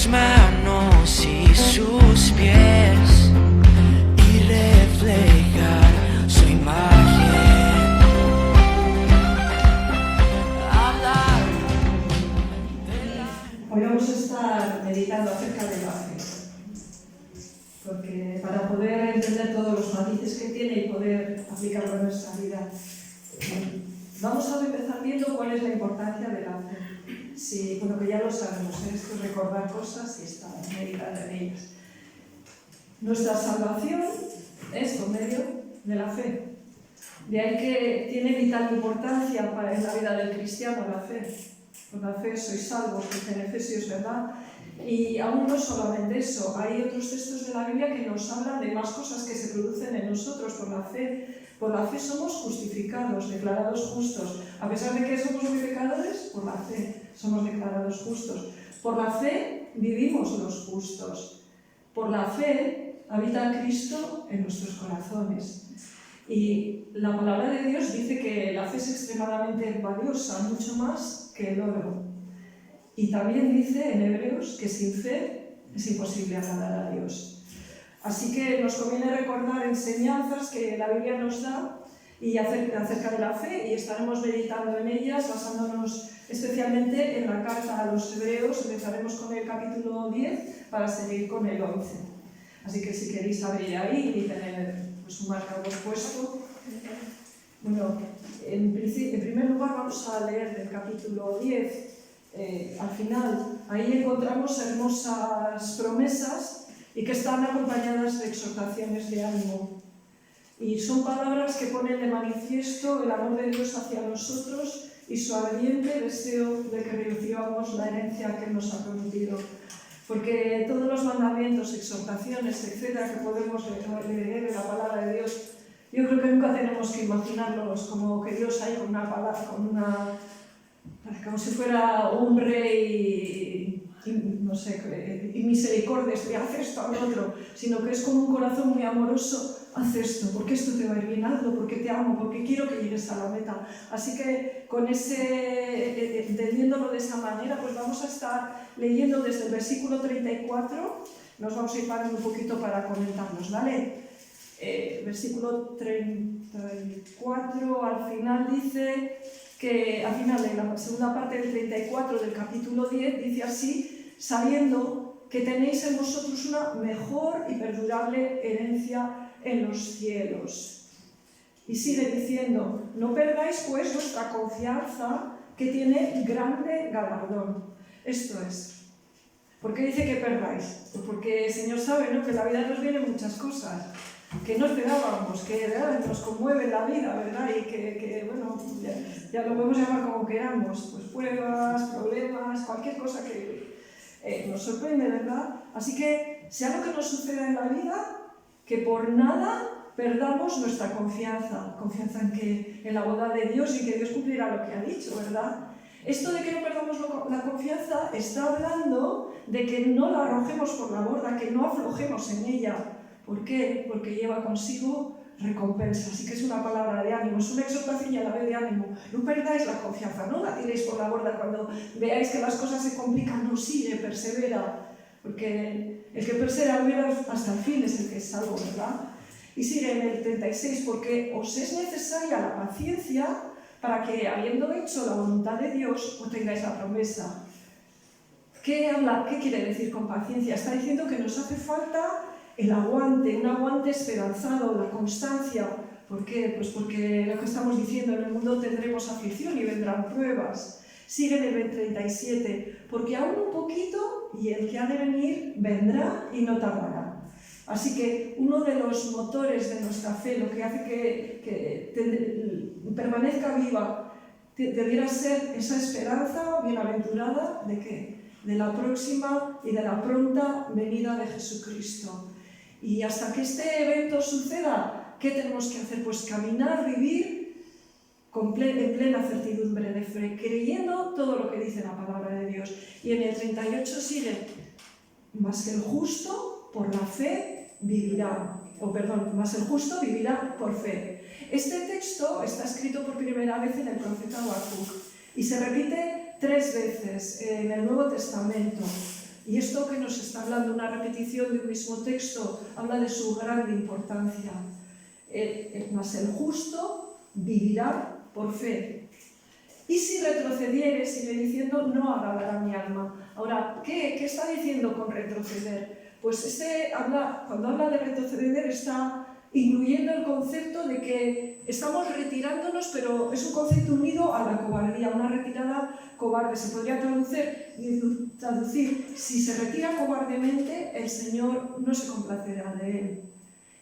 sus manos y sus pies y reflejar su imagen. Hablar Hoy vamos a estar meditando acerca de la fe, porque para poder entender todos los matices que tiene y poder aplicarlo en nuestra vida, vamos a empezar viendo cuál es la importancia de la fe. Sí, bueno, que ya lo sabemos, esto es recordar cosas y estar meditando en ellas. Nuestra salvación es por medio de la fe. De ahí que tiene vital importancia en la vida del cristiano la fe. Por la fe sois salvos, dice en Efesios, ¿verdad? Y aún no solamente eso, hay otros textos de la Biblia que nos hablan de más cosas que se producen en nosotros por la fe. Por la fe somos justificados, declarados justos. A pesar de que somos muy pecadores, por la fe somos declarados justos. Por la fe vivimos los justos. Por la fe habita Cristo en nuestros corazones. Y la palabra de Dios dice que la fe es extremadamente valiosa, mucho más que el oro. Y también dice en Hebreos que sin fe es imposible agradar a Dios. Así que nos conviene recordar enseñanzas que la Biblia nos da y acerca de la fe, y estaremos meditando en ellas, basándonos especialmente en la carta a los Hebreos. Empezaremos con el capítulo 10 para seguir con el 11. Así que si queréis abrir ahí y tener un marcador puesto. Bueno, en primer lugar vamos a leer del capítulo 10. Al final, ahí encontramos hermosas promesas y que están acompañadas de exhortaciones de ánimo. Y son palabras que ponen de manifiesto el amor de Dios hacia nosotros y su ardiente deseo de que recibamos la herencia que Él nos ha prometido. Porque todos los mandamientos, exhortaciones, etcétera, que podemos leer en la palabra de Dios, yo creo que nunca tenemos que imaginarnos como que Dios hay con una palabra, como si fuera un rey no sé, y misericordias, y haz esto, haz lo otro, sino que es con un corazón muy amoroso. Haz esto, porque esto te va a ir bien, hazlo, porque te amo, porque quiero que llegues a la meta. Así que entendiéndolo de esa manera, pues vamos a estar leyendo desde el versículo 34, nos vamos a ir parando un poquito para comentarnos, ¿vale? Versículo 34, al final dice que, al final de la segunda parte del 34 del capítulo 10, dice así: sabiendo que tenéis en vosotros una mejor y perdurable herencia en los cielos. Y sigue diciendo: no perdáis pues vuestra confianza, que tiene grande galardón. Esto es. ¿Por qué dice que perdáis? Pues porque el Señor sabe, ¿no?, que en la vida nos vienen muchas cosas que no esperábamos, que nos conmueve la vida, ¿verdad? Y que bueno, ya lo podemos llamar como queramos, pues pruebas, problemas, cualquier cosa que nos sorprende, ¿verdad? Así que, sea lo que nos suceda en la vida, que por nada perdamos nuestra confianza en la bondad de Dios y que Dios cumplirá lo que ha dicho, ¿verdad? Esto de que no perdamos la confianza está hablando de que no la arrojemos por la borda, que no aflojemos en ella. ¿Por qué? Porque lleva consigo recompensa. Así que es una palabra de ánimo, es una exhortación y a la vez de ánimo. No perdáis la confianza, no la tiréis por la borda cuando veáis que las cosas se complican. No, sigue, persevera. Porque el que persevera hasta el fin es el que es salvo, ¿verdad? Y sigue en el 36, porque os es necesaria la paciencia para que, habiendo hecho la voluntad de Dios, obtengáis la promesa. ¿Qué quiere decir con paciencia? Está diciendo que nos hace falta el aguante, un aguante esperanzado, la constancia. ¿Por qué? Pues porque lo que estamos diciendo, en el mundo tendremos aflicción y vendrán pruebas. Sigue en el 37, porque aún un poquito y el que ha de venir vendrá y no tardará. Así que uno de los motores de nuestra fe, lo que hace que permanezca viva, debiera ser esa esperanza bienaventurada ¿de qué? De la próxima y de la pronta venida de Jesucristo. Y hasta que este evento suceda, ¿qué tenemos que hacer? Pues caminar, vivir en plena certidumbre de fe, creyendo todo lo que dice la palabra de Dios. Y en el 38 sigue: mas el justo por la fe vivirá. Mas el justo vivirá por fe. Este texto está escrito por primera vez en el profeta Habacuc y se repite 3 veces en el Nuevo Testamento. Y esto que nos está hablando, una repetición de un mismo texto, habla de su grande importancia. Mas el justo vivirá por fe. Y si retrocediere, sigue diciendo, no agradará mi alma. Ahora, ¿qué está diciendo con retroceder? Pues cuando habla de retroceder está incluyendo el concepto de que estamos retirándonos, pero es un concepto unido a la cobardía, una retirada cobarde. Se podría traducir, si se retira cobardemente, el Señor no se complacerá de él.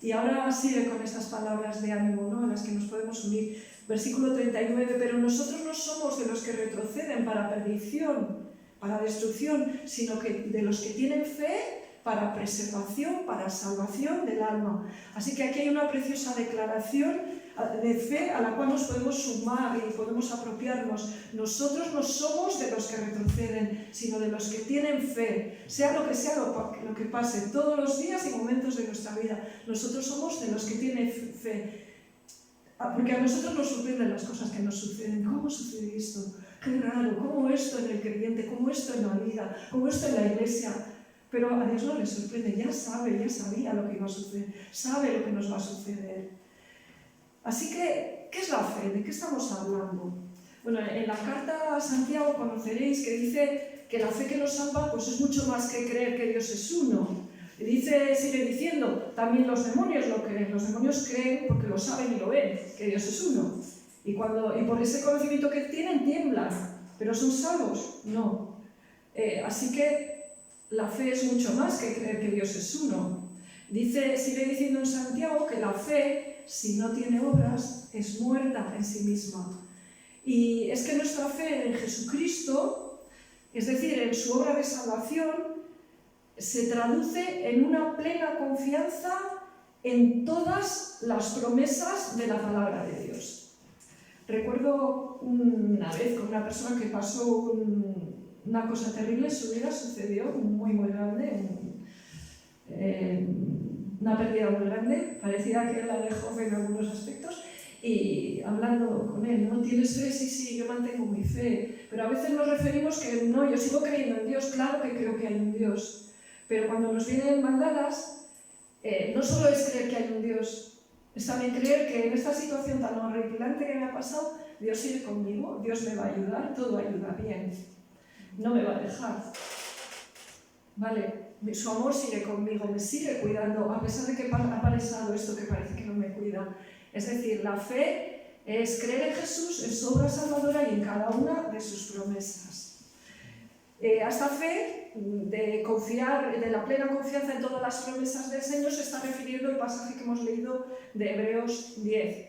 Y ahora sigue con estas palabras de ánimo, ¿no?, en las que nos podemos unir. Versículo 39, pero nosotros no somos de los que retroceden para perdición, para destrucción, sino que de los que tienen fe para preservación, para salvación del alma. Así que aquí hay una preciosa declaración de fe a la cual nos podemos sumar y podemos apropiarnos. Nosotros no somos de los que retroceden, sino de los que tienen fe, sea lo que pase, todos los días y momentos de nuestra vida. Nosotros somos de los que tienen fe. Porque a nosotros nos sorprenden las cosas que nos suceden. ¿Cómo sucede esto? Qué raro. ¿Cómo esto en el creyente? ¿Cómo esto en la vida? ¿Cómo esto en la iglesia? Pero a Dios no le sorprende. Ya sabía lo que iba a suceder. Sabe lo que nos va a suceder. Así que, ¿qué es la fe? ¿De qué estamos hablando? Bueno, en la carta a Santiago conoceréis que dice que la fe que nos salva pues es mucho más que creer que Dios es uno. Sigue diciendo, también los demonios lo creen. Los demonios creen porque lo saben y lo ven, que Dios es uno. Y por ese conocimiento que tienen, tiemblan. ¿Pero son salvos? No. Así que la fe es mucho más que creer que Dios es uno. Sigue diciendo en Santiago que la fe, si no tiene obras, es muerta en sí misma. Y es que nuestra fe en Jesucristo, es decir, en su obra de salvación, se traduce en una plena confianza en todas las promesas de la palabra de Dios. Recuerdo una vez con una persona que pasó una cosa terrible en su vida, sucedió muy grande, una pérdida muy grande, parecía que él la dejó en algunos aspectos, y hablando con él, ¿no? ¿Tienes fe? Sí, yo mantengo mi fe, pero a veces nos referimos que no, yo sigo creyendo en Dios, claro que creo que hay un Dios. Pero cuando nos vienen mandadas, no solo es creer que hay un Dios, es también creer que en esta situación tan horripilante que me ha pasado, Dios sigue conmigo, Dios me va a ayudar, todo ayuda bien, no me va a dejar. Vale, su amor sigue conmigo, me sigue cuidando, a pesar de que ha pasado esto que parece que no me cuida. Es decir, la fe es creer en Jesús, en su obra salvadora y en cada una de sus promesas. A esta fe de confiar, de la plena confianza en todas las promesas del Señor, se está refiriendo el pasaje que hemos leído de Hebreos 10.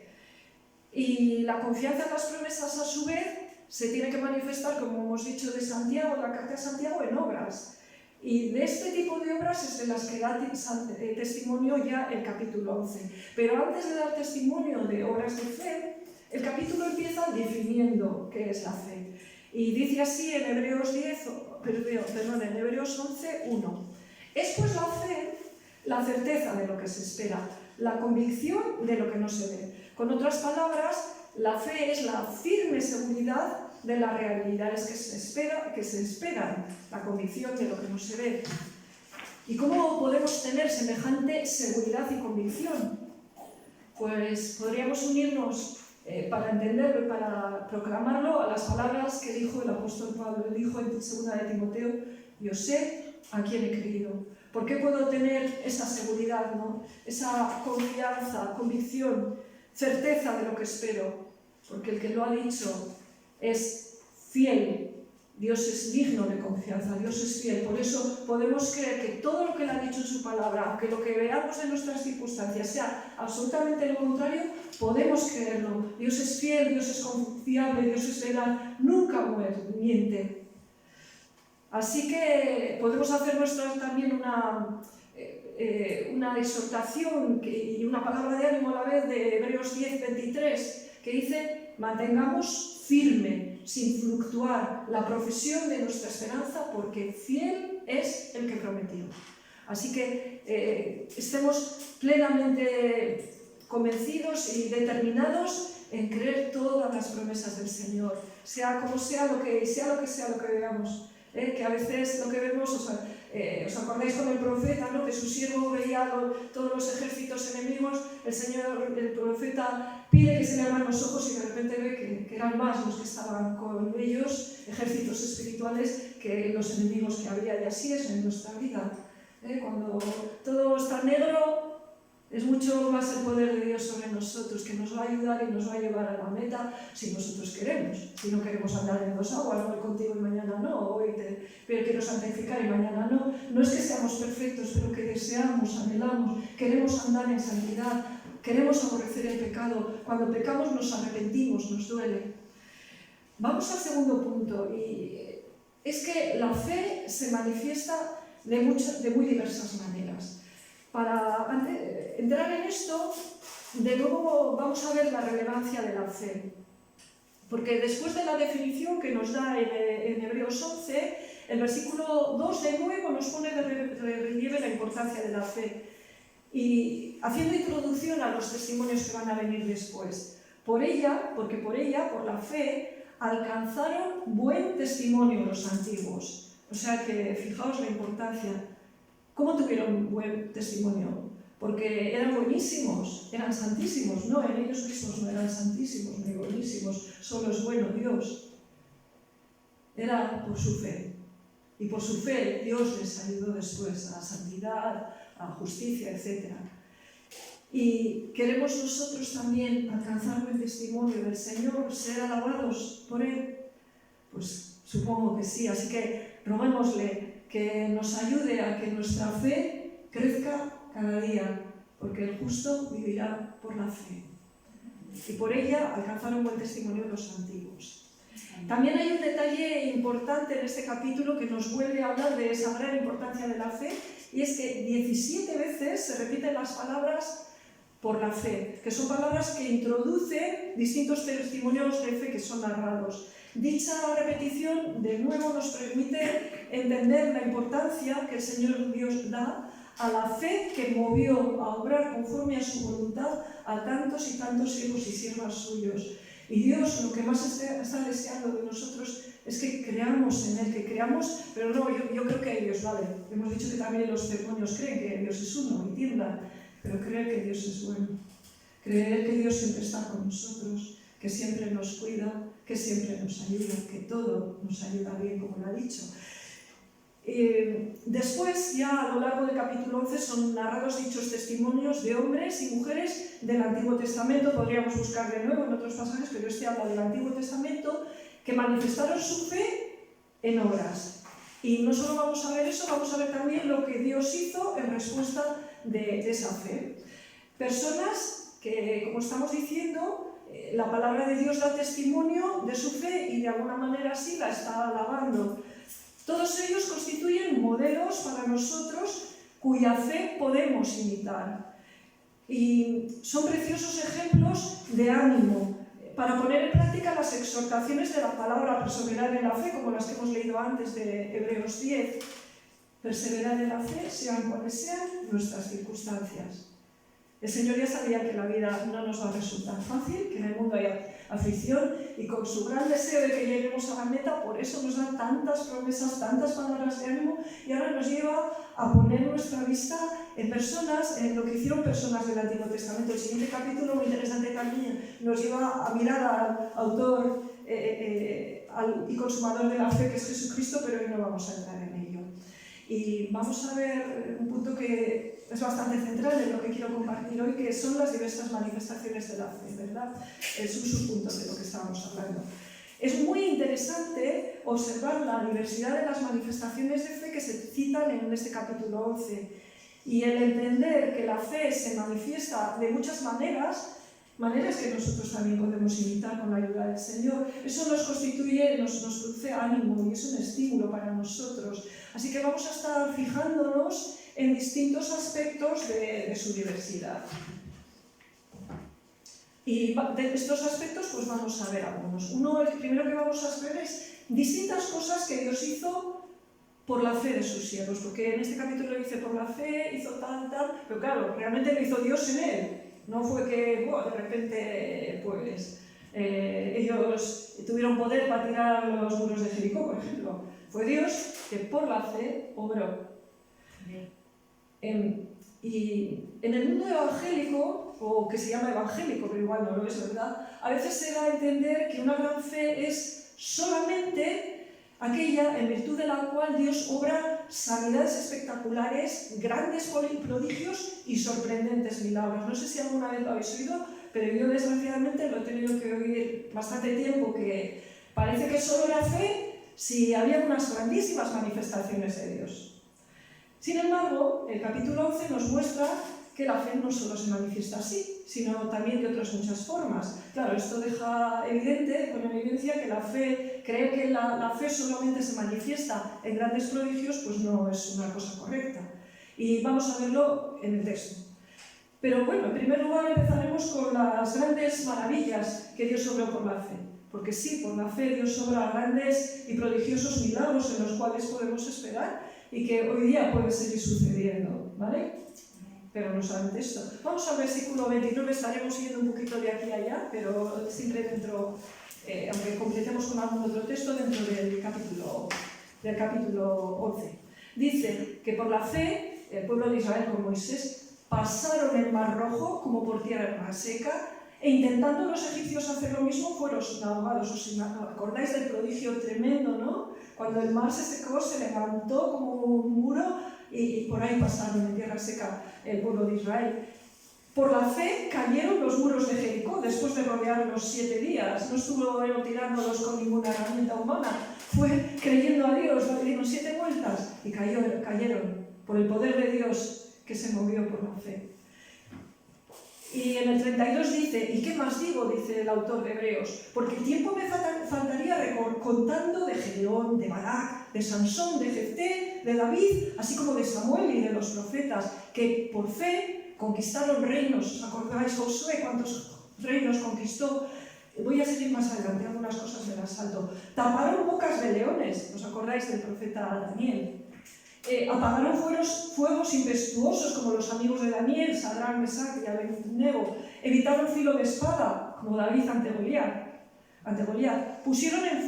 Y la confianza en las promesas, a su vez, se tiene que manifestar, como hemos dicho de Santiago, la carta de Santiago, en obras. Y de este tipo de obras es de las que da testimonio ya el capítulo 11. Pero antes de dar testimonio de obras de fe, el capítulo empieza definiendo qué es la fe. Y dice así en Hebreos 11, 1. Es pues la fe la certeza de lo que se espera, la convicción de lo que no se ve. Con otras palabras, la fe es la firme seguridad de las realidades que se esperan, la convicción de lo que no se ve. ¿Y cómo podemos tener semejante seguridad y convicción? Pues podríamos unirnos para entenderlo y para proclamarlo a las palabras que dijo el apóstol Pablo. Él dijo en 2 de Timoteo: yo sé a quién he creído. ¿Por qué puedo tener esa seguridad, ¿no? Esa confianza, convicción, certeza de lo que espero? Porque el que lo ha dicho es fiel. Dios es digno de confianza, Dios es fiel. Por eso podemos creer que todo lo que Él ha dicho en su palabra, aunque lo que veamos en nuestras circunstancias sea absolutamente lo contrario, podemos creerlo. Dios es fiel, Dios es confiable, Dios es leal, nunca miente. Así que podemos hacer también una exhortación y una palabra de ánimo a la vez de Hebreos 10, 23, que dice: mantengamos firme, sin fluctuar, la profesión de nuestra esperanza, porque fiel es el que prometió. Así que estemos plenamente convencidos y determinados en creer todas las promesas del Señor, sea como sea lo que veamos. Que a veces lo que vemos, ¿Os acordáis con el profeta, ¿no? Que su siervo veía todos los ejércitos enemigos? El profeta pide que se le abran los ojos y de repente ve que eran más los que estaban con ellos, ejércitos espirituales, que los enemigos que había. Y así es en nuestra vida. Cuando todo está negro, es mucho más el poder de Dios sobre nosotros, que nos va a ayudar y nos va a llevar a la meta si nosotros queremos. Si no queremos andar en dos aguas, hoy contigo y mañana no, pero quiero santificar y mañana no. No es que seamos perfectos, pero que deseamos, anhelamos, queremos andar en santidad, queremos aborrecer el pecado. Cuando pecamos nos arrepentimos, nos duele. Vamos al segundo punto, y es que la fe se manifiesta de muy diversas maneras. Para entrar en esto, de nuevo vamos a ver la relevancia de la fe. Porque después de la definición que nos da en Hebreos 11, el versículo 2 de nuevo nos pone de relieve la importancia de la fe. Y haciendo introducción a los testimonios que van a venir después. Por la fe, alcanzaron buen testimonio los antiguos. O sea que fijaos la importancia. ¿Cómo tuvieron buen testimonio? Porque eran buenísimos, eran santísimos. No, en ellos mismos no eran santísimos ni buenísimos, solo es bueno Dios. Era por su fe. Y por su fe Dios les ayudó después a la santidad, a la justicia, etc. Y queremos nosotros también alcanzar buen testimonio del Señor, ser alabados por Él. Pues supongo que sí, así que roguémosle que nos ayude a que nuestra fe crezca cada día, porque el justo vivirá por la fe. Y por ella alcanzaron buen testimonio los antiguos. También hay un detalle importante en este capítulo que nos vuelve a hablar de esa gran importancia de la fe, y es que 17 veces se repiten las palabras por la fe, que son palabras que introducen distintos testimonios de fe que son narrados. Dicha repetición de nuevo nos permite entender la importancia que el Señor Dios da a la fe que movió a obrar conforme a su voluntad a tantos y tantos siervos y siervas suyos. Y Dios lo que más está deseando de nosotros es que creamos en Él, que creamos, pero no, yo creo que Dios vale. Hemos dicho que también los demonios creen que Dios es uno y tiemblan, pero creer que Dios es bueno, creer que Dios siempre está con nosotros, que siempre nos cuida, que siempre nos ayuda, que todo nos ayuda bien, como lo ha dicho. Después, ya a lo largo del capítulo 11, son narrados dichos testimonios de hombres y mujeres del Antiguo Testamento. Podríamos buscar de nuevo en otros pasajes, pero este habla del Antiguo Testamento, que manifestaron su fe en obras. Y no solo vamos a ver eso, vamos a ver también lo que Dios hizo en respuesta de esa fe. Personas que, como estamos diciendo, la palabra de Dios da testimonio de su fe y de alguna manera sí la está alabando. Todos ellos constituyen modelos para nosotros cuya fe podemos imitar. Y son preciosos ejemplos de ánimo para poner en práctica las exhortaciones de la palabra perseverar en la fe, como las que hemos leído antes de Hebreos 10. Perseverar en la fe, sean cuales sean nuestras circunstancias. El Señor ya sabía que la vida no nos va a resultar fácil, que en el mundo hay aflicción, y con su gran deseo de que lleguemos a la meta, por eso nos da tantas promesas, tantas palabras de ánimo, y ahora nos lleva a poner nuestra vista en personas, en lo que hicieron personas del Antiguo Testamento. El siguiente capítulo, muy interesante también, nos lleva a mirar al autor y consumador de la fe, que es Jesucristo, pero hoy no vamos a entrar en ello. Y vamos a ver un punto que es bastante central en lo que quiero compartir hoy, que son las diversas manifestaciones de la fe, ¿verdad? Es un subpunto de lo que estábamos hablando. Es muy interesante observar la diversidad de las manifestaciones de fe que se citan en este capítulo 11 y el entender que la fe se manifiesta de muchas maneras que nosotros también podemos imitar con la ayuda del Señor. Eso nos constituye, nos produce ánimo y es un estímulo para nosotros. Así que vamos a estar fijándonos en distintos aspectos de su diversidad. Y de estos aspectos pues vamos a ver algunos. El primero que vamos a ver es distintas cosas que Dios hizo por la fe de sus siervos, porque en este capítulo dice por la fe, hizo tal, pero claro, realmente lo hizo Dios en él. No fue que de repente pues, ellos tuvieron poder para tirar los muros de Jericó, por ejemplo. Fue Dios que por la fe obró. Y en el mundo evangélico, o que se llama evangélico, pero igual no lo es, ¿verdad?, a veces se da a entender que una gran fe es solamente aquella en virtud de la cual Dios obra sanidades espectaculares, grandes prodigios y sorprendentes milagros. No sé si alguna vez lo habéis oído, pero yo desgraciadamente lo he tenido que oír bastante tiempo, que parece que solo era fe si había unas grandísimas manifestaciones de Dios. Sin embargo, el capítulo 11 nos muestra que la fe no solo se manifiesta así, sino también de otras muchas formas. Claro, esto deja evidente, pone en evidencia que la fe, creer que la fe solamente se manifiesta en grandes prodigios, pues no es una cosa correcta. Y vamos a verlo en el texto. Pero bueno, en primer lugar empezaremos con las grandes maravillas que Dios obró por la fe. Porque sí, por la fe Dios obra grandes y prodigiosos milagros en los cuales podemos esperar y que hoy día puede seguir sucediendo, ¿vale? Pero no solamente esto. Vamos al versículo 29, estaremos yendo un poquito de aquí a allá, pero siempre dentro, aunque completemos con algún otro texto, dentro del capítulo 11. Dice que por la fe, el pueblo de Israel con Moisés pasaron el Mar Rojo como por tierra seca, e intentando los egipcios hacer lo mismo, fueron ahogados. ¿Os acordáis del prodigio tremendo, no? Cuando el mar se secó, se levantó como un muro y por ahí pasaron en tierra seca el pueblo de Israel. Por la fe cayeron los muros de Jericó después de rodearlos 7 días. No estuvo tirándolos con ninguna herramienta humana. Fue creyendo a Dios, le dieron 7 vueltas y cayeron por el poder de Dios que se movió por la fe. Y en el 32 dice, ¿y qué más digo?, dice el autor de Hebreos, porque el tiempo me faltaría contando de Gedeón, de Barak, de Sansón, de Jefté, de David, así como de Samuel y de los profetas, que por fe conquistaron reinos. ¿Os acordáis Josué cuántos reinos conquistó? Voy a seguir más adelante, algunas cosas me las salto. Taparon bocas de leones. ¿Os acordáis del profeta Daniel? Apagaron fuegos impetuosos como los amigos de Daniel, Sadrach, Mesach y Abednego. Evitaron filo de espada como David ante Goliat. Pusieron en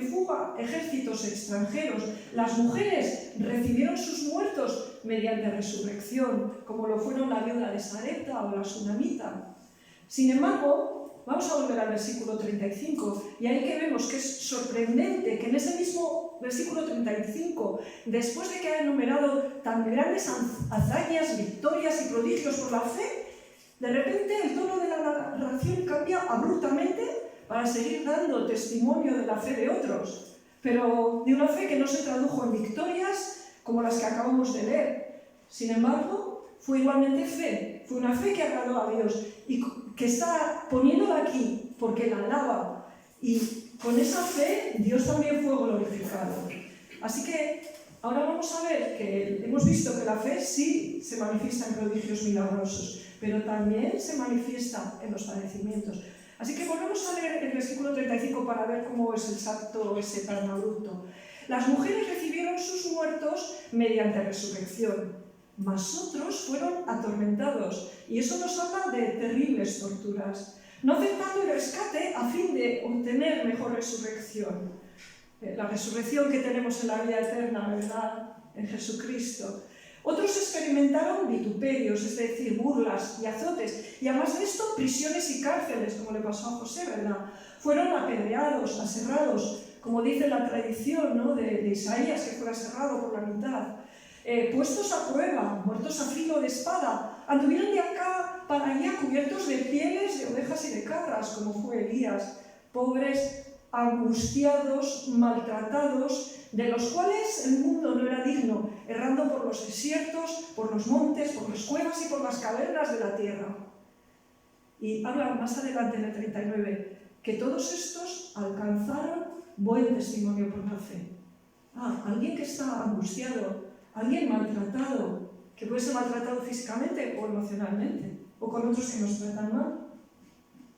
fuga ejércitos extranjeros. Las mujeres recibieron sus muertos mediante resurrección, como lo fueron la viuda de Sarepta o la sunamita. Sin embargo, vamos a volver al versículo 35, y ahí que vemos que es sorprendente que en ese mismo versículo 35, después de que ha enumerado tan grandes hazañas, victorias y prodigios por la fe, de repente el tono de la narración cambia abruptamente para seguir dando testimonio de la fe de otros, pero de una fe que no se tradujo en victorias como las que acabamos de leer. Sin embargo, fue igualmente fe, fue una fe que agradó a Dios y que está poniéndola aquí porque la alaba, y con esa fe Dios también fue glorificado. Así que ahora vamos a ver que hemos visto que la fe sí se manifiesta en prodigios milagrosos, pero también se manifiesta en los padecimientos. Así que volvemos a leer el versículo 35 para ver cómo es el salto ese tan abrupto. Las mujeres recibieron sus muertos mediante resurrección, mas otros fueron atormentados, y eso nos habla de terribles torturas, no aceptando el rescate a fin de obtener mejor resurrección. La resurrección que tenemos en la vida eterna, ¿verdad?, en Jesucristo. Otros experimentaron vituperios, es decir, burlas y azotes, y además de esto, prisiones y cárceles, como le pasó a José, ¿verdad? Fueron apedreados, aserrados, como dice la tradición, ¿no?, de Isaías, que fue aserrado por la mitad. Puestos a prueba, muertos a filo de espada, anduvieron de acá para allá cubiertos de pieles de ovejas y de cabras, como fue Elías, pobres, angustiados, maltratados, de los cuales el mundo no era digno, errando por los desiertos, por los montes, por las cuevas y por las cavernas de la tierra. Y habla más adelante en el 39, que todos estos alcanzaron buen testimonio por la fe. Alguien que está angustiado, alguien maltratado, que puede ser maltratado físicamente o emocionalmente, o con otros que nos tratan mal,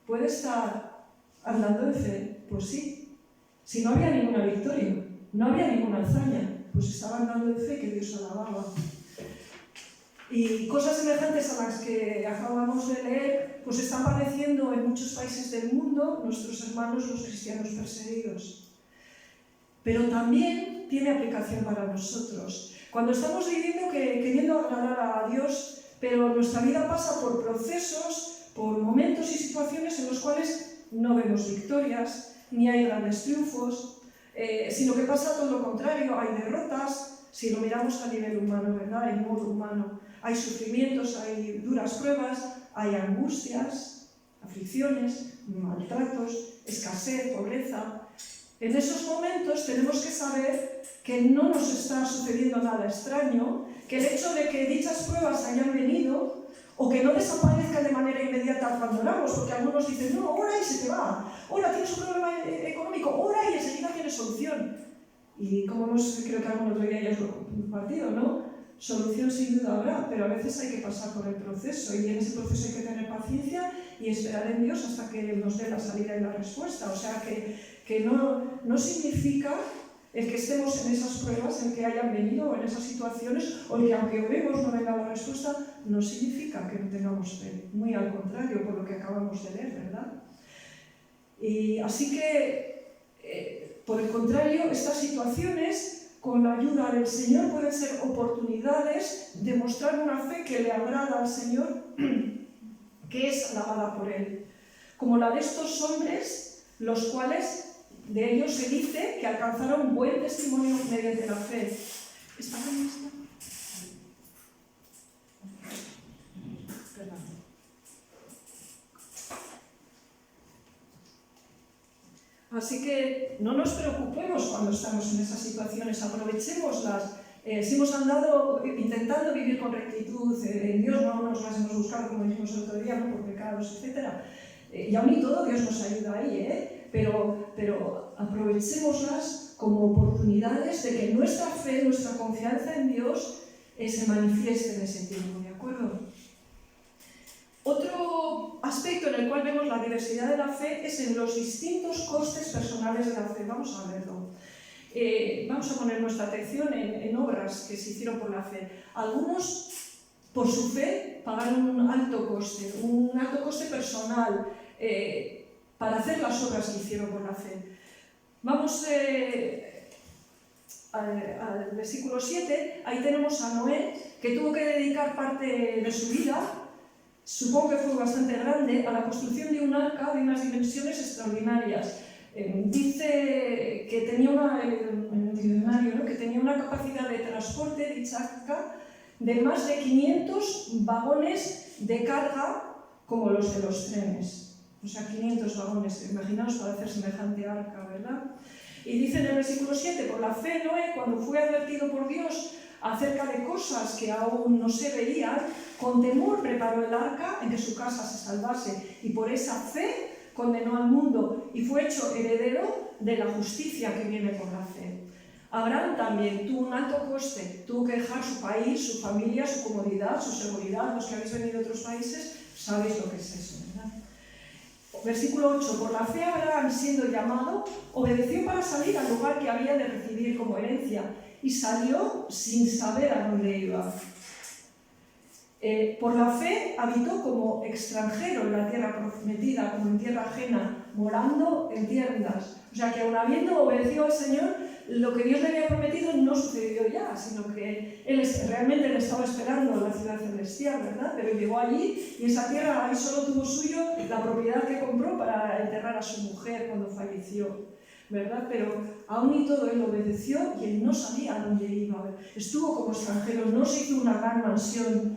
puede estar andando de fe. Pues sí, si no había ninguna victoria, no había ninguna hazaña, pues estaba andando de fe que Dios alababa. Y cosas semejantes a las que acabamos de leer, pues están padeciendo en muchos países del mundo nuestros hermanos los cristianos perseguidos. pero también tiene aplicación para nosotros. Cuando estamos viviendo queriendo agradar a Dios, pero nuestra vida pasa por procesos, por momentos y situaciones en los cuales no vemos victorias, ni hay grandes triunfos, sino que pasa todo lo contrario, hay derrotas, si lo miramos a nivel humano, ¿verdad? En modo humano. Hay sufrimientos, hay duras pruebas, hay angustias, aflicciones, maltratos, escasez, pobreza. En esos momentos tenemos que saber que no nos está sucediendo nada extraño, que el hecho de que dichas pruebas hayan venido o que no desaparezcan de manera inmediata cuando oramos, porque algunos dicen, no, ora y se te va, ora, tienes un problema económico, ora y enseguida tienes solución. Y como creo que algún otro día ya os lo he compartido, ¿no? Solución sin duda habrá, pero a veces hay que pasar por el proceso y en ese proceso hay que tener paciencia y esperar en Dios hasta que nos dé la salida y la respuesta. O sea que no significa el que estemos en esas pruebas, el que hayan venido o en esas situaciones, o el que aunque oremos no venga la respuesta, no significa que no tengamos fe. Muy al contrario, por lo que acabamos de leer, ¿verdad? Y así que, por el contrario, estas situaciones, con la ayuda del Señor, pueden ser oportunidades de mostrar una fe que le agrada al Señor, que es alabada por Él. Como la de estos hombres, los cuales de ellos se dice que alcanzaron buen testimonio mediante la fe. ¿Está bien esta? Así que no nos preocupemos cuando estamos en esas situaciones, aprovechémoslas. Si hemos andado intentando vivir con rectitud, en Dios no nos las hemos buscado, como dijimos el otro día, ¿no? Por pecados, etc. Y aún y todo Dios nos ayuda ahí, pero aprovechémoslas como oportunidades de que nuestra fe, nuestra confianza en Dios se manifieste en ese tiempo, ¿de acuerdo? Otro aspecto en el cual vemos la diversidad de la fe es en los distintos costes personales de la fe. Vamos a verlo. Vamos a poner nuestra atención en obras que se hicieron por la fe. Algunos, por su fe, pagaron un alto coste personal para hacer las obras que hicieron por la fe. Vamos al versículo 7, ahí tenemos a Noé, que tuvo que dedicar parte de su vida, supongo que fue bastante grande, a la construcción de un arca de unas dimensiones extraordinarias. Dice que tenía que tenía una capacidad de transporte, dicha arca, de más de 500 vagones de carga como los de los trenes. O sea, 500 vagones, imaginaos para hacer semejante arca, ¿verdad? Y dice en el versículo 7, por la fe Noé, cuando fue advertido por Dios acerca de cosas que aún no se veían, con temor preparó el arca en que su casa se salvase, y por esa fe condenó al mundo y fue hecho heredero de la justicia que viene por la fe. Abraham también tuvo un alto coste, tuvo que dejar su país, su familia, su comodidad, su seguridad. Los que habéis venido de otros países sabéis lo que es eso, ¿verdad? Versículo 8, por la fe Abraham, siendo llamado, obedeció para salir al lugar que había de recibir como herencia, y salió sin saber a dónde iba. Por la fe habitó como extranjero en la tierra prometida, como en tierra ajena, morando en tiendas. O sea que aun habiendo obedecido al Señor, lo que Dios le había prometido no sucedió ya, sino que Él realmente le estaba esperando en la ciudad celestial, ¿verdad? Pero llegó allí y esa tierra ahí solo tuvo suyo la propiedad que compró para enterrar a su mujer cuando falleció, ¿verdad? Pero aún y todo Él obedeció y Él no sabía a dónde iba. Estuvo como extranjero, no se hizo una gran mansión,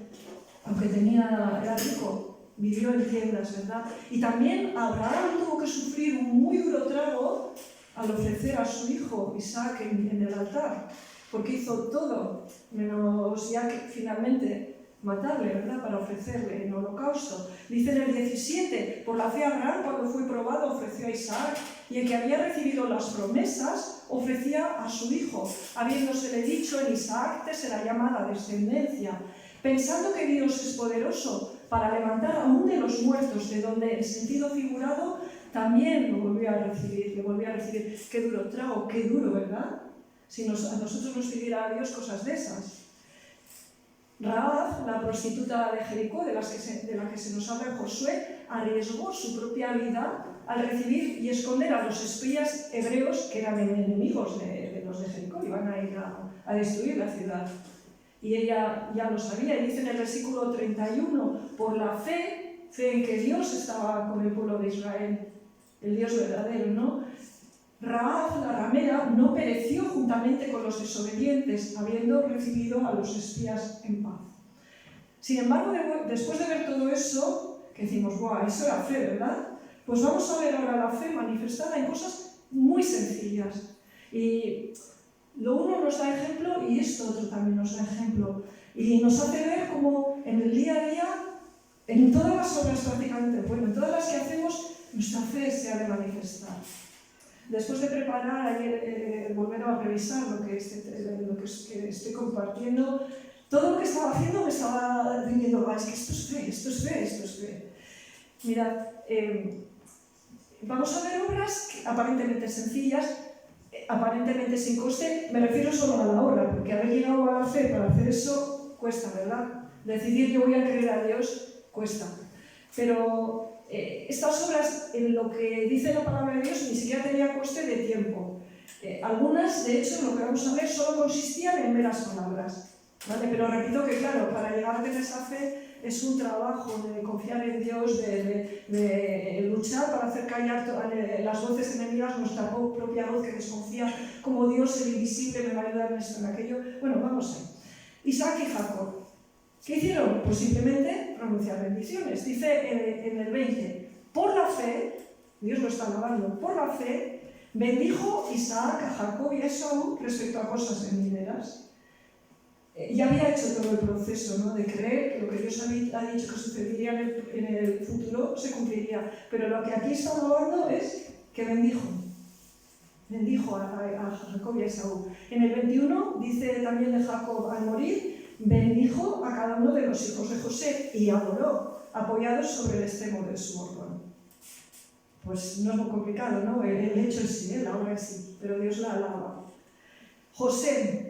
aunque era rico, vivió en tiendas, ¿verdad? Y también Abraham tuvo que sufrir un muy duro trago al ofrecer a su hijo Isaac en el altar, porque hizo todo, menos ya que finalmente matarle, ¿verdad?, para ofrecerle en holocausto. Dice en el 17, por la fe Abraham, cuando fue probado, ofreció a Isaac, y el que había recibido las promesas ofrecía a su hijo, habiéndosele dicho, en Isaac te será llamada descendencia, pensando que Dios es poderoso para levantar aún de los muertos, de donde en sentido figurado también le volvió a recibir. Qué duro trago, qué duro, ¿verdad? Si a nosotros nos pidiera a Dios cosas de esas. Rahab, la prostituta de Jericó, de la que se nos habla en Josué, arriesgó su propia vida al recibir y esconder a los espías hebreos que eran enemigos de los de Jericó, iban a ir a destruir la ciudad. Y ella ya lo sabía, y dice en el versículo 31, por la fe en que Dios estaba con el pueblo de Israel, el Dios verdadero, ¿no? Rahab, la ramera, no pereció juntamente con los desobedientes, habiendo recibido a los espías en paz. Sin embargo, después de ver todo eso, que decimos, ¡buah, eso era fe, ¿verdad? Pues vamos a ver ahora la fe manifestada en cosas muy sencillas. Y lo uno nos da ejemplo y esto otro también nos da ejemplo. Y nos hace ver cómo en el día a día, en todas las obras prácticamente, bueno, en todas las que hacemos, nuestra fe se ha de manifestar. Después de preparar ayer, volver a revisar lo que estoy compartiendo, todo lo que estaba haciendo me estaba diciendo, es que esto es fe, esto es fe, esto es fe. Mirad, vamos a ver obras aparentemente sencillas, aparentemente sin coste, me refiero solo a la obra, porque haber llegado a la fe para hacer eso cuesta, ¿verdad? Decidir yo voy a creer a Dios cuesta. Pero estas obras, en lo que dice la palabra de Dios, ni siquiera tenía coste de tiempo. Algunas, de hecho, lo que vamos a ver, solo consistían en meras palabras. ¿Vale? Pero repito que, claro, para llegar a tener esa fe es un trabajo de confiar en Dios, de luchar para hacer callar las voces enemigas, nuestra propia voz que desconfía, como Dios, el invisible, me va a ayudar en esto, en aquello. Bueno, vamos ahí. Isaac y Jacob. ¿Qué hicieron? Pues simplemente pronunciar bendiciones. Dice en el 20, por la fe, Dios lo está alabando, por la fe, bendijo Isaac a Jacob y a Esaú respecto a cosas venideras. Ya había hecho todo el proceso, ¿no? De creer que lo que Dios ha dicho que sucedería en el futuro se cumpliría. Pero lo que aquí está hablando es que bendijo a Jacob y a Esaú. En el 21 dice también de Jacob al morir, bendijo a cada uno de los hijos de José y adoró, apoyados sobre el extremo de su bordón. Pues no es muy complicado, ¿no? El hecho en sí, la obra en sí, pero Dios la alaba. José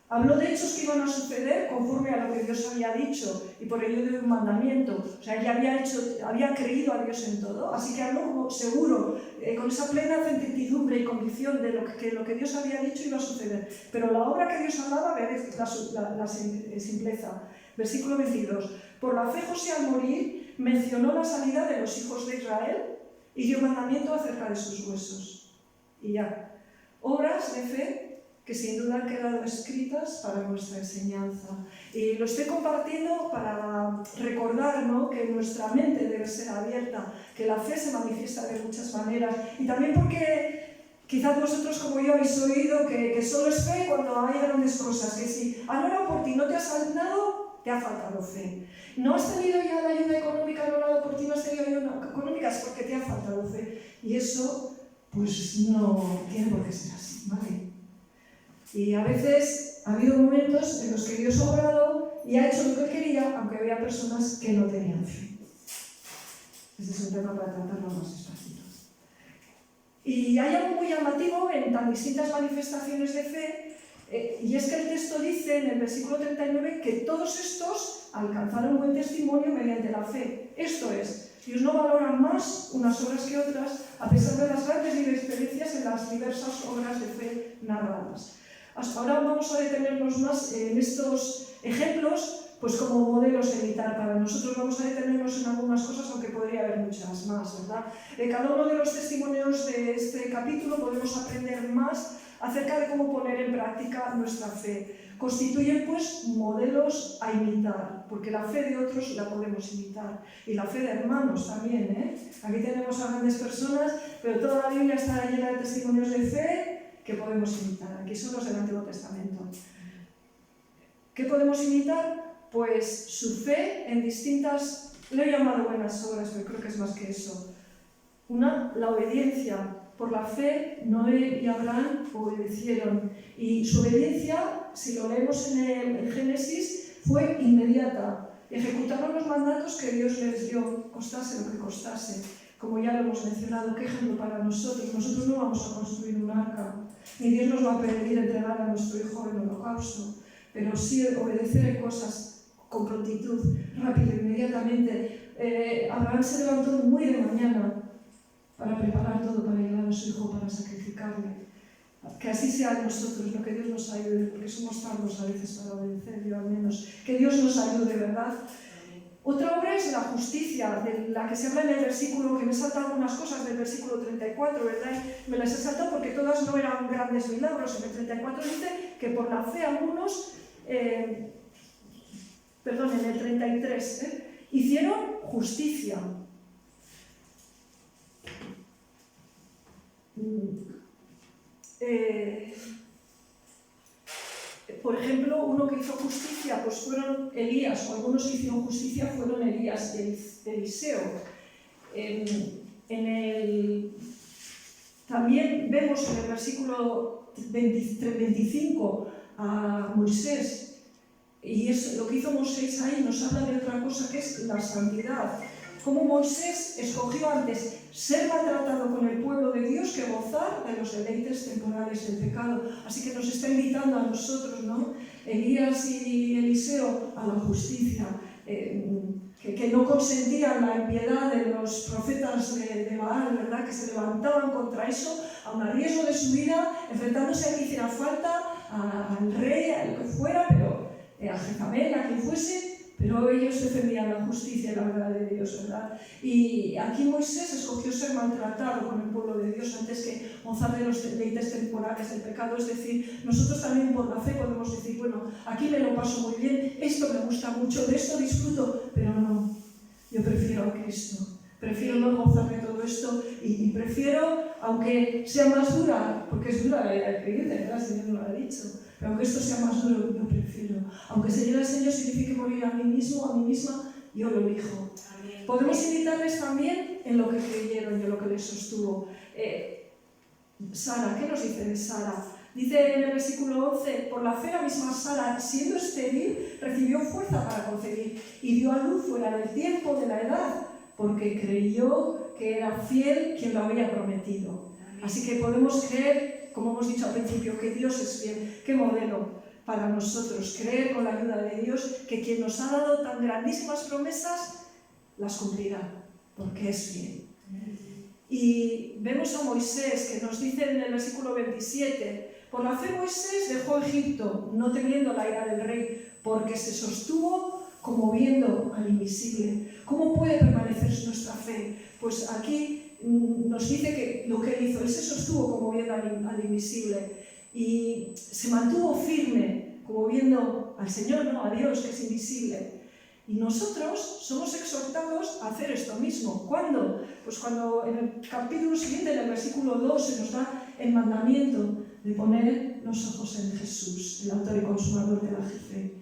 habló de hechos que iban a suceder conforme a lo que Dios había dicho y por ello dio un mandamiento. O sea, él había creído a Dios en todo, así que habló como seguro, con esa plena certidumbre y convicción de lo que Dios había dicho iba a suceder. Pero la obra que Dios hablaba, veréis la simpleza. Versículo 22. Por la fe José al morir mencionó la salida de los hijos de Israel y dio mandamiento acerca de sus huesos. Y ya. Obras de fe que sin duda han quedado escritas para nuestra enseñanza. Y lo estoy compartiendo para recordar, ¿no?, que nuestra mente debe ser abierta, que la fe se manifiesta de muchas maneras, y también porque quizás vosotros como yo habéis oído que solo es fe cuando hay grandes cosas, que si han orado por ti no te has saltado, te ha faltado fe. No has tenido ya la ayuda económica, no orado por ti, no has tenido ayuda económica, es porque te ha faltado fe. Y eso, pues no tiene por qué ser así, ¿vale? Y a veces ha habido momentos en los que Dios ha obrado y ha hecho lo que quería, aunque había personas que no tenían fe. Ese es un tema para tratarlo más despacito. Y hay algo muy llamativo en tan distintas manifestaciones de fe, y es que el texto dice en el versículo 39 que todos estos alcanzaron buen testimonio mediante la fe. Esto es, Dios no valora más unas obras que otras, a pesar de las grandes diferencias en las diversas obras de fe narradas. Hasta ahora vamos a detenernos más en estos ejemplos, pues como modelos a imitar para nosotros. Vamos a detenernos en algunas cosas, aunque podría haber muchas más, ¿verdad? De cada uno de los testimonios de este capítulo podemos aprender más acerca de cómo poner en práctica nuestra fe. Constituyen, pues, modelos a imitar, porque la fe de otros la podemos imitar. Y la fe de hermanos también, ¿eh? Aquí tenemos a grandes personas, pero toda la Biblia está llena de testimonios de fe que podemos imitar. Aquí son los del Antiguo Testamento. ¿Qué podemos imitar? Pues su fe en distintas, lo he llamado buenas obras, pero creo que es más que eso. Una, la obediencia. Por la fe, Noé y Abraham obedecieron. Y su obediencia, si lo leemos en Génesis, fue inmediata. Ejecutaron los mandatos que Dios les dio, costase lo que costase. Como ya lo hemos mencionado, qué ejemplo para nosotros. Nosotros no vamos a construir un arca, ni Dios nos va a pedir entregar a nuestro hijo en holocausto, pero sí obedecer en cosas con prontitud, rápido, inmediatamente. Abraham se levantó muy de mañana para preparar todo para llevar a su Hijo para sacrificarle. Que así sea en nosotros, ¿no? Que Dios nos ayude, porque somos tardos a veces para obedecer, yo al menos. Que Dios nos ayude, ¿verdad? Otra obra es la justicia, de la que se habla en el versículo, que me he saltado algunas cosas del versículo 34, ¿verdad? Me las he saltado porque todas no eran grandes milagros. En el 34 dice que por la fe algunos, en el 33, hicieron justicia. Por ejemplo, uno que hizo justicia pues fueron Elías, o algunos que hicieron justicia fueron Elías y Eliseo. También vemos en el versículo 25 a Moisés, y eso, lo que hizo Moisés ahí nos habla de otra cosa, que es la santidad. Como Moisés escogió antes ser maltratado con el pueblo de Dios que gozar de los deleites temporales del pecado. Así que nos está invitando a nosotros, ¿no? Elías y Eliseo a la justicia, que no consentían la impiedad de los profetas de Baal, ¿verdad? Que se levantaban contra eso, aun a riesgo de su vida, enfrentándose a quien hiciera falta, al rey, a lo que fuera, pero a Jezabel, a quien fuese. Pero ellos defendían la justicia y la verdad de Dios, ¿verdad? Y aquí Moisés escogió ser maltratado con el pueblo de Dios antes que gozar de los deleites temporales del pecado. Es decir, nosotros también por la fe podemos decir, bueno, aquí me lo paso muy bien, esto me gusta mucho, de esto disfruto, pero no, yo prefiero a Cristo. Prefiero no gozar de todo esto y prefiero, aunque sea más dura, porque es dura la creyente, ¿verdad? El Señor nos lo ha dicho. Pero aunque esto sea más duro, yo prefiero. Aunque seguir al Señor signifique morir a mí mismo, a mí misma, yo lo elijo. Amén. Podemos imitarles también en lo que creyeron y en lo que les sostuvo. Sara, ¿qué nos dice de Sara? Dice en el versículo 11, por la fe la misma Sara, siendo estéril, recibió fuerza para concebir y dio a luz fuera del tiempo de la edad, porque creyó que era fiel quien lo había prometido. Amén. Así que podemos creer, como hemos dicho al principio, que Dios es fiel. ¿Qué modelo para nosotros? Creer con la ayuda de Dios que quien nos ha dado tan grandísimas promesas las cumplirá, porque es fiel. Y vemos a Moisés, que nos dice en el versículo 27, por la fe Moisés dejó Egipto, no temiendo la ira del rey, porque se sostuvo como viendo al invisible. ¿Cómo puede permanecer nuestra fe? Pues aquí nos dice que lo que él hizo, él se sostuvo como viendo al invisible y se mantuvo firme como viendo al Señor, no a Dios, que es invisible. Y nosotros somos exhortados a hacer esto mismo. ¿Cuándo? Pues cuando en el capítulo siguiente, en el versículo 2, se nos da el mandamiento de poner los ojos en Jesús, el autor y consumador de la fe,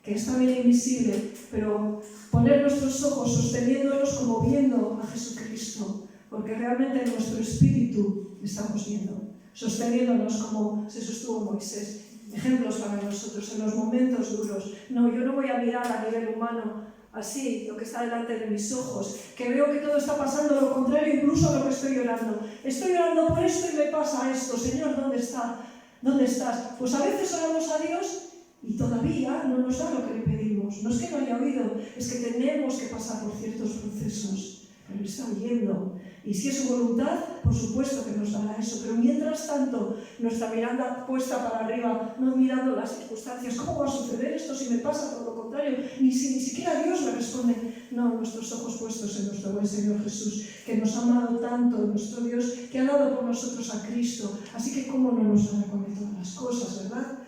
que está bien invisible, pero poner nuestros ojos sosteniéndolos como viendo a Jesucristo, porque realmente en nuestro espíritu estamos viendo, sosteniéndonos como se sostuvo Moisés. Ejemplos para nosotros en los momentos duros. No, yo no voy a mirar a nivel humano así, lo que está delante de mis ojos, que veo que todo está pasando lo contrario incluso a lo que estoy llorando. Estoy llorando por esto y me pasa esto. Señor, ¿dónde está? ¿Dónde estás? Pues a veces oramos a Dios y todavía no nos da lo que le pedimos. No es que no haya oído, es que tenemos que pasar por ciertos procesos. Pero Él está oyendo. Y si es su voluntad, por supuesto que nos dará eso. Pero mientras tanto, nuestra mirada puesta para arriba, no mirando las circunstancias. ¿Cómo va a suceder esto si me pasa todo lo contrario? Ni siquiera Dios me responde. No, nuestros ojos puestos en nuestro buen Señor Jesús, que nos ha amado tanto, nuestro Dios, que ha dado por nosotros a Cristo. Así que ¿cómo no nos dará con todas las cosas, verdad?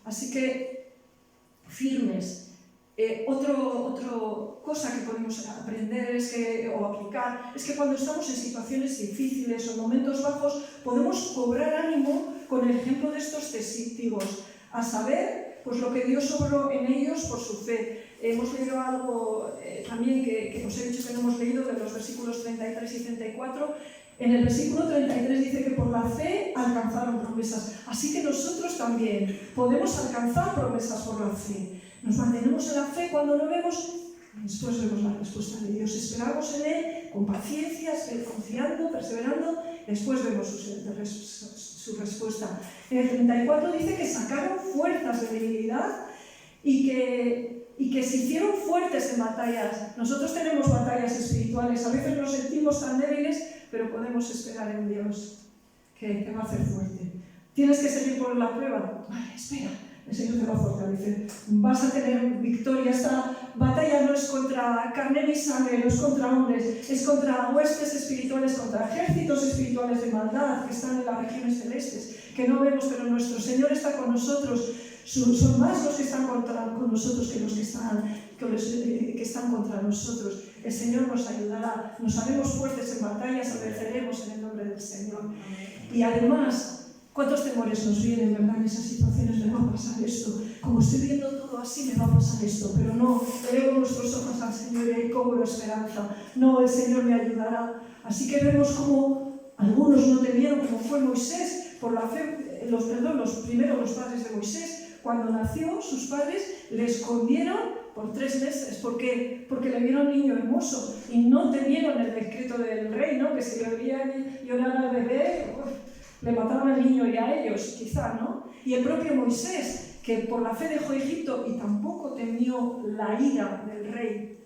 Así que, firmes. Otra cosa que podemos aprender o aplicar es que cuando estamos en situaciones difíciles o momentos bajos podemos cobrar ánimo con el ejemplo de estos testigos, a saber, pues lo que Dios obró en ellos por su fe. Hemos leído algo también que os he dicho que no hemos leído, de los versículos 33 y 34. En el versículo 33 dice que por la fe alcanzaron promesas. Así que nosotros también podemos alcanzar promesas por la fe. Nos mantenemos en la fe cuando no vemos, después vemos la respuesta de Dios. Esperamos en Él con paciencia, confiando, perseverando, y después vemos su respuesta. En el 34 dice que sacaron fuerzas de debilidad y que y que se hicieron fuertes en batallas. Nosotros tenemos batallas espirituales, a veces nos sentimos tan débiles, pero podemos esperar en Dios, que te va a hacer fuerte. ¿Tienes que seguir por la prueba? Vale, espera, el Señor te va a fortalecer. Vas a tener victoria. Esta batalla no es contra carne ni sangre, no es contra hombres, es contra huestes espirituales, contra ejércitos espirituales de maldad que están en las regiones celestes, que no vemos, pero nuestro Señor está con nosotros. Son más los que están con nosotros que los que están contra nosotros. El Señor nos ayudará, nos haremos fuertes en batallas, obedeceremos en el nombre del Señor. Y además, ¿cuántos temores nos vienen, verdad? En esas situaciones me va a pasar esto. Como estoy viendo todo así, me va a pasar esto. Pero no, elevemos nuestros ojos al Señor y ahí cobro esperanza. No, el Señor me ayudará. Así que vemos como algunos no temieron, como fue Moisés, por la fe, los padres de Moisés. Cuando nació, sus padres le escondieron por 3 meses, porque le vieron niño hermoso y no temieron el decreto del rey, ¿no? Que si le veían llorar al bebé, le mataban al niño y a ellos, quizá, ¿no? Y el propio Moisés, que por la fe dejó Egipto y tampoco temió la ira del rey.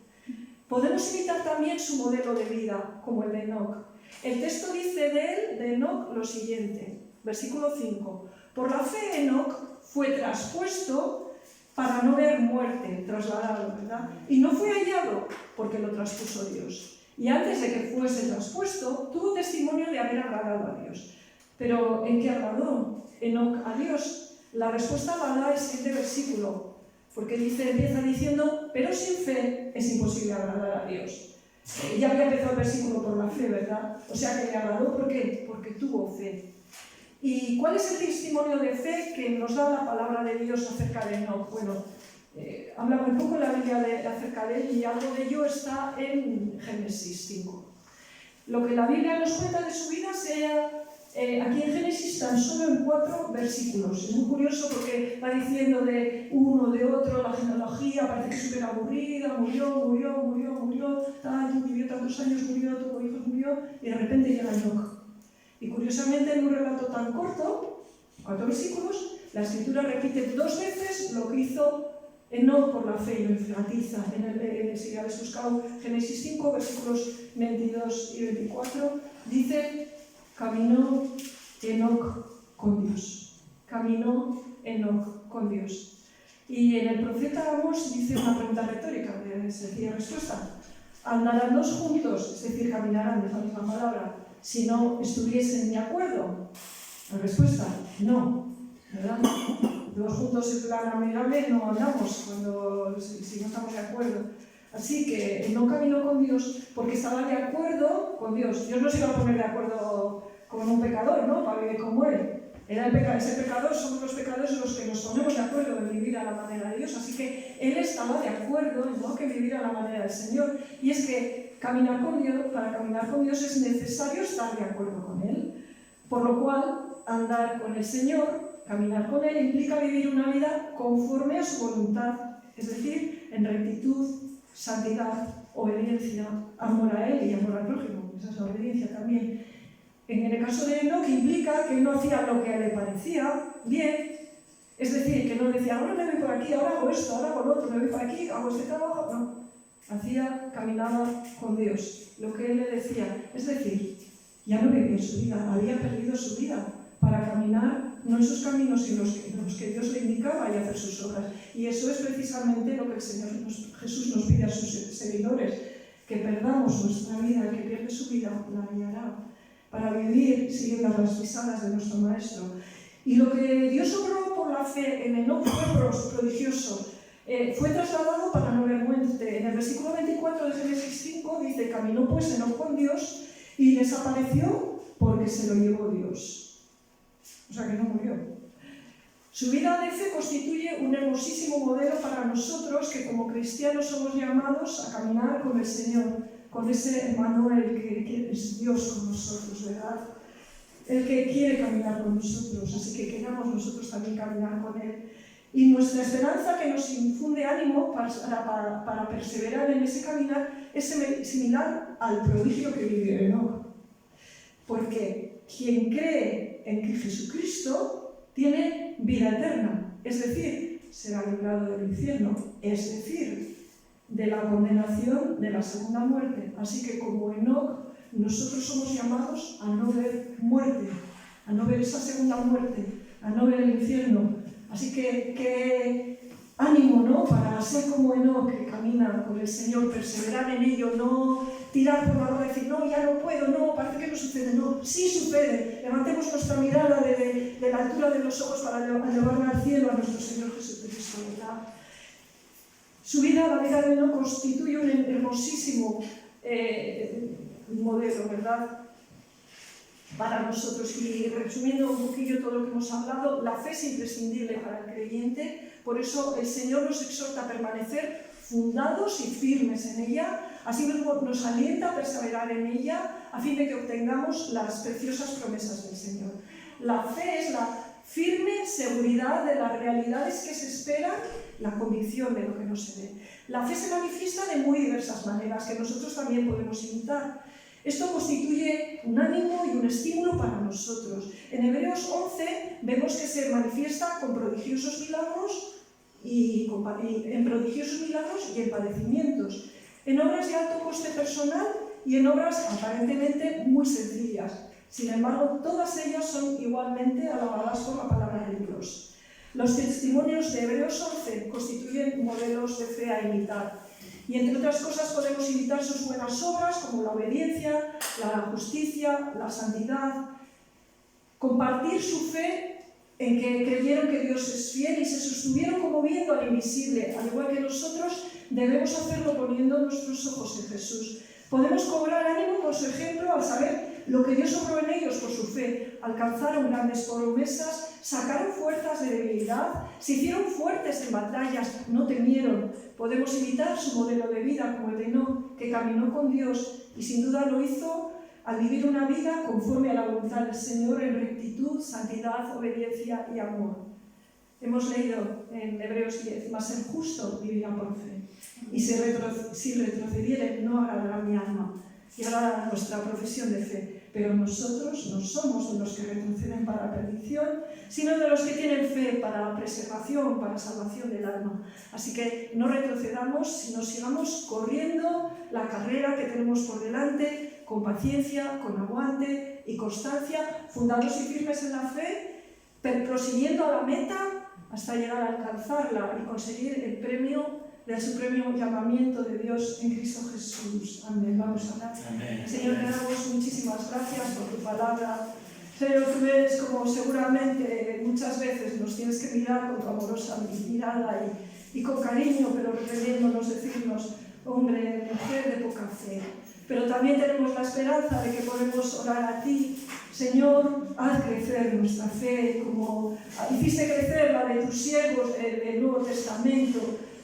Podemos imitar también su modelo de vida, como el de Enoc. El texto dice de Enoc lo siguiente, versículo 5. Por la fe Enoc fue traspuesto para no ver muerte, trasladado, ¿verdad? Y no fue hallado porque lo traspuso Dios. Y antes de que fuese traspuesto, tuvo testimonio de haber agradado a Dios. Pero ¿en qué agradó Enoc a Dios? La respuesta la da el siguiente versículo, porque empieza diciendo, pero sin fe es imposible agradar a Dios. Ya había empezado el versículo por la fe, ¿verdad? O sea que le agradó, ¿por qué? Porque tuvo fe. ¿Y cuál es el testimonio de fe que nos da la palabra de Dios acerca de Enoc? Bueno, habla muy poco la Biblia acerca de él y algo de ello está en Génesis 5. Lo que la Biblia nos cuenta de su vida aquí en Génesis tan solo en 4 versículos. Es muy curioso porque va diciendo de uno, de otro, la genealogía, parece que es súper aburrida, murió, vivió tantos años, murió, tuvo hijos, murió, y de repente llega Enoc. Y curiosamente en un relato tan corto, 4 versículos, la Escritura repite 2 veces lo que hizo Enoc por la fe y lo enfatiza. Si habéis buscado Génesis 5, versículos 22 y 24, dice, caminó Enoc con Dios. Caminó Enoc con Dios. Y en el profeta Amós dice una pregunta retórica, de sencilla respuesta. ¿Andarán 2 juntos? Es decir, caminarán, es la misma palabra, si no estuviesen de acuerdo. La respuesta, no, ¿verdad? 2 juntos en plan amigable no andamos si no estamos de acuerdo. Así que no caminó con Dios porque estaba de acuerdo con Dios. Dios no se iba a poner de acuerdo con un pecador, ¿no? Para vivir como él. Ese pecador, somos los pecadores los que nos ponemos de acuerdo en vivir a la manera de Dios. Así que él estaba de acuerdo en no que vivir a la manera del Señor. Y es que para caminar con Dios es necesario estar de acuerdo con Él. Por lo cual, andar con el Señor, caminar con Él, implica vivir una vida conforme a su voluntad. Es decir, en rectitud, santidad, obediencia, amor a Él y amor al prójimo. Esa es la obediencia también. En el caso de Enoc implica que él no hacía lo que le parecía bien, es decir, que no decía, ahora me voy por aquí, ahora hago esto, ahora hago lo otro, me voy por aquí, hago este trabajo. No, caminaba con Dios, lo que él le decía. Es decir, ya no vivía su vida, había perdido su vida para caminar no en sus caminos, sino en los que Dios le indicaba y hacer sus obras. Y eso es precisamente lo que el Señor Jesús nos pide a sus seguidores, que perdamos nuestra vida, el que pierde su vida la hallará, para vivir siguiendo las pisadas de nuestro Maestro. Y lo que Dios obró por la fe en Enoc fue prodigioso. Fue trasladado para no ver muerte. En el versículo 24 de Génesis 5 dice, caminó pues Enoc con Dios y desapareció porque se lo llevó Dios. O sea que no murió. Su vida de fe constituye un hermosísimo modelo para nosotros que como cristianos somos llamados a caminar con el Señor, con ese Emmanuel que es Dios con nosotros, ¿verdad? El que quiere caminar con nosotros, así que queramos nosotros también caminar con Él. Y nuestra esperanza que nos infunde ánimo para perseverar en ese caminar es similar al prodigio que vivió Enoc. Porque quien cree en que Jesucristo tiene vida eterna, es decir, será librado del infierno, es decir, de la condenación de la segunda muerte. Así que como Enoc, nosotros somos llamados a no ver muerte, a no ver esa segunda muerte, a no ver el infierno. Así que ánimo, ¿no? Para ser como Enoc, que camina con el Señor, perseverar en ello, no tirar por la borda y decir, no, ya no puedo, no, parece que no sucede, no, sí sucede. Levantemos nuestra mirada de la altura de los ojos para llevarla al cielo a nuestro Señor Jesucristo, ¿verdad? Su vida, la vida de Enoc, constituye un hermosísimo modelo, ¿verdad?, para nosotros. Y resumiendo un poquillo todo lo que hemos hablado, la fe es imprescindible para el creyente, por eso el Señor nos exhorta a permanecer fundados y firmes en ella, así mismo nos alienta a perseverar en ella, a fin de que obtengamos las preciosas promesas del Señor. La fe es la firme seguridad de las realidades que se esperan, la convicción de lo que no se ve. La fe se manifiesta de muy diversas maneras, que nosotros también podemos imitar. Esto constituye un ánimo y un estímulo para nosotros. En Hebreos 11 vemos que se manifiesta con prodigiosos milagros y en padecimientos, en obras de alto coste personal y en obras aparentemente muy sencillas. Sin embargo, todas ellas son igualmente alabadas por la palabra de Dios. Los testimonios de Hebreos 11 constituyen modelos de fe a imitar. Y entre otras cosas podemos imitar sus buenas obras, como la obediencia, la justicia, la santidad. Compartir su fe en que creyeron que Dios es fiel y se sostuvieron como viendo al invisible. Al igual que nosotros, debemos hacerlo poniendo nuestros ojos en Jesús. Podemos cobrar ánimo con su ejemplo al saber lo que Dios obró en ellos por su fe. Alcanzaron grandes promesas, sacaron fuerzas de debilidad, se hicieron fuertes en batallas, no temieron. Podemos imitar su modelo de vida como el de Enoc, que caminó con Dios y sin duda lo hizo al vivir una vida conforme a la voluntad del Señor en rectitud, santidad, obediencia y amor. Hemos leído en Hebreos 10, mas el justo vivirá por fe, y si retrocediere no agradará mi alma, y agradará nuestra profesión de fe. Pero nosotros no somos de los que retroceden para perdición, sino de los que tienen fe para preservación, para salvación del alma. Así que no retrocedamos, sino sigamos corriendo la carrera que tenemos por delante, con paciencia, con aguante y constancia, fundados y firmes en la fe, prosiguiendo a la meta hasta llegar a alcanzarla y conseguir el premio del supremo llamamiento de Dios en Cristo Jesús. Amén. Vamos a orar. Amén. Señor, te damos muchísimas gracias por tu palabra. Señor, tú eres como seguramente muchas veces nos tienes que mirar con tu amorosa mirada y con cariño, pero reprendiéndonos, decirnos, hombre, mujer de poca fe. Pero también tenemos la esperanza de que podemos orar a ti. Señor, haz crecer nuestra fe, como hiciste crecer la de tus siervos del Nuevo Testamento.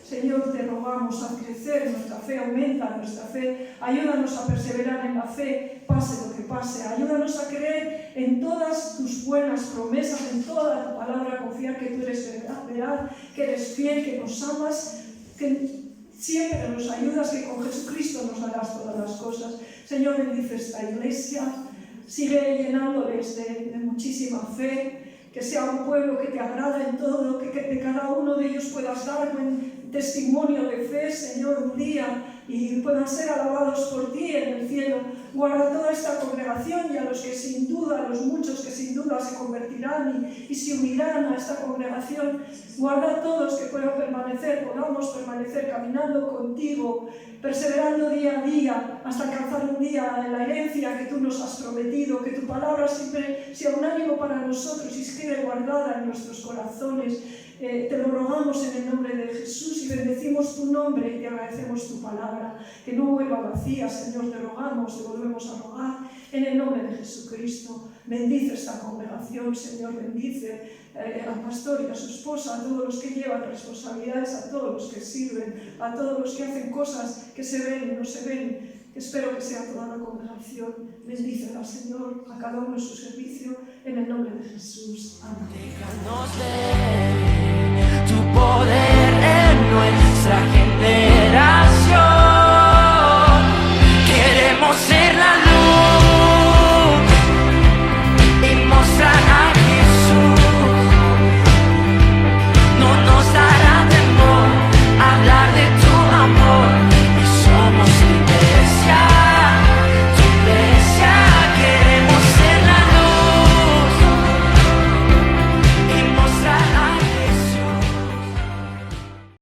Señor, te rogamos, haz crecer nuestra fe, aumenta nuestra fe, ayúdanos a perseverar en la fe, pase lo que pase, ayúdanos a creer en todas tus buenas promesas, en toda tu palabra, confiar que tú eres verdad, que eres fiel, que nos amas, que siempre nos ayudas, que con Jesucristo nos darás todas las cosas. Señor, bendice esta iglesia, sigue llenándoles de muchísima fe, que sea un pueblo que te agrada en todo lo que de cada uno de ellos puedas dar un testimonio de fe, Señor, un día, y puedan ser alabados por ti en el cielo. Guarda toda esta congregación y a los que sin duda, los muchos que sin duda se convertirán y se unirán a esta congregación. Guarda a todos que puedan permanecer, podamos permanecer caminando contigo, perseverando día a día, hasta alcanzar un día la herencia que tú nos has prometido, que tu palabra siempre sea un ánimo para nosotros y se quede guardada en nuestros corazones. Te lo rogamos en el nombre de Jesús y bendecimos tu nombre y te agradecemos tu palabra, que no vuelva vacía, Señor, te rogamos, te volvemos a rogar en el nombre de Jesucristo. Bendice esta congregación, Señor, bendice al pastor y a su esposa, a todos los que llevan responsabilidades, a todos los que sirven, a todos los que hacen cosas que se ven y no se ven. Espero que sea toda la congregación. Bendícela, Señor, a cada uno en su servicio, en el nombre de Jesús. Amén. Déjanos ver tu poder.